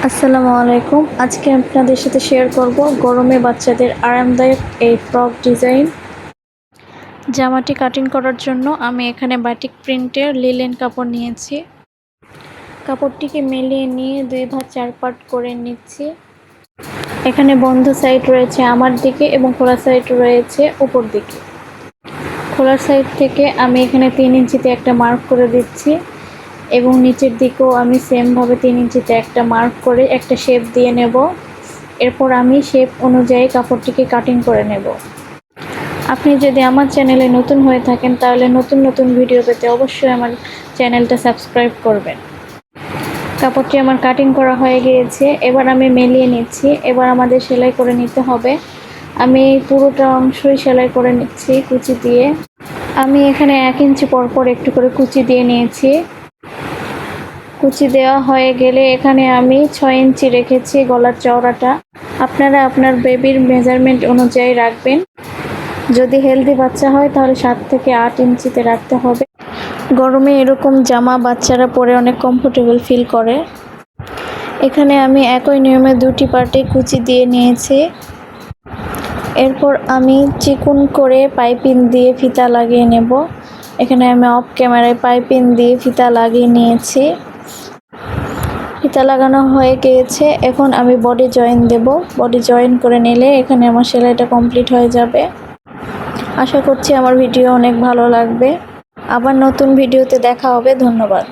আসসালামু আলাইকুম। আজকে আপনাদের সাথে শেয়ার করব গরমে বাচ্চাদের আরামদায়ক এই ফ্রক ডিজাইন। জামাটি কাটিং করার জন্য আমি এখানে বাটিক প্রিন্টের লিলেন কাপড় নিয়েছি। কাপড়টিকে মেলিয়ে নিয়ে 2 ভাঁজ 4 পার্ট করে নিচ্ছি। এখানে বন্ধ সাইড রয়েছে আমার দিকে এবং খোলা সাইড রয়েছে উপর দিকে। খোলা সাইড থেকে আমি এখানে 3 ইঞ্চিতে একটা মার্ক করে দিচ্ছি এবং নিচের দিকেও আমি সেমভাবে 3 ইঞ্চিতে একটা মার্ক করে একটা শেপ দিয়ে নেব। এরপর আমি শেপ অনুযায়ী কাপড়টিকে কাটিং করে নেব। আপনি যদি আমার চ্যানেলে নতুন হয়ে থাকেন তাহলে নতুন ভিডিও পেতে অবশ্যই আমার চ্যানেলটা সাবস্ক্রাইব করবেন। কাপড়টি আমার কাটিং করা হয়ে গিয়েছে, এবার আমি মেলিয়ে নিচ্ছি। এবার আমাদের সেলাই করে নিতে হবে। আমি পুরোটা অংশই সেলাই করে নিচ্ছি কুচি দিয়ে। আমি এখানে 1 ইঞ্চি পরপর একটু করে কুচি দিয়ে নিয়েছি। কুচি দেওয়া হয়ে গেলে এখানে আমি 6 ইঞ্চি রেখেছি গলার চওড়াটা। আপনারা আপনার বেবির মেজারমেন্ট অনুযায়ী রাখবেন। যদি হেলদি বাচ্চা হয় তাহলে 7 থেকে 8 ইঞ্চিতে রাখতে হবে। গরমে এরকম জামা বাচ্চারা পরে অনেক কমফোর্টেবল ফিল করে। এখানে আমি একই নিয়মে 2টি পার্টে কুচি দিয়ে নিয়েছি। এরপর আমি চিকন করে পাইপিং দিয়ে ফিতা লাগিয়ে নেব। এখানে আমি অফ ক্যামেরায় পাইপিং দিয়ে ফিতা লাগিয়ে নিয়েছি। ফিতা লাগানো হয়ে গিয়েছে, এখন আমি বডি জয়েন দেব। বডি জয়েন করে নিলে এখানে আমার সেলাইটা কমপ্লিট হয়ে যাবে। আশা করছি আমার ভিডিও অনেক ভালো লাগবে। আবার নতুন ভিডিওতে দেখা হবে। ধন্যবাদ।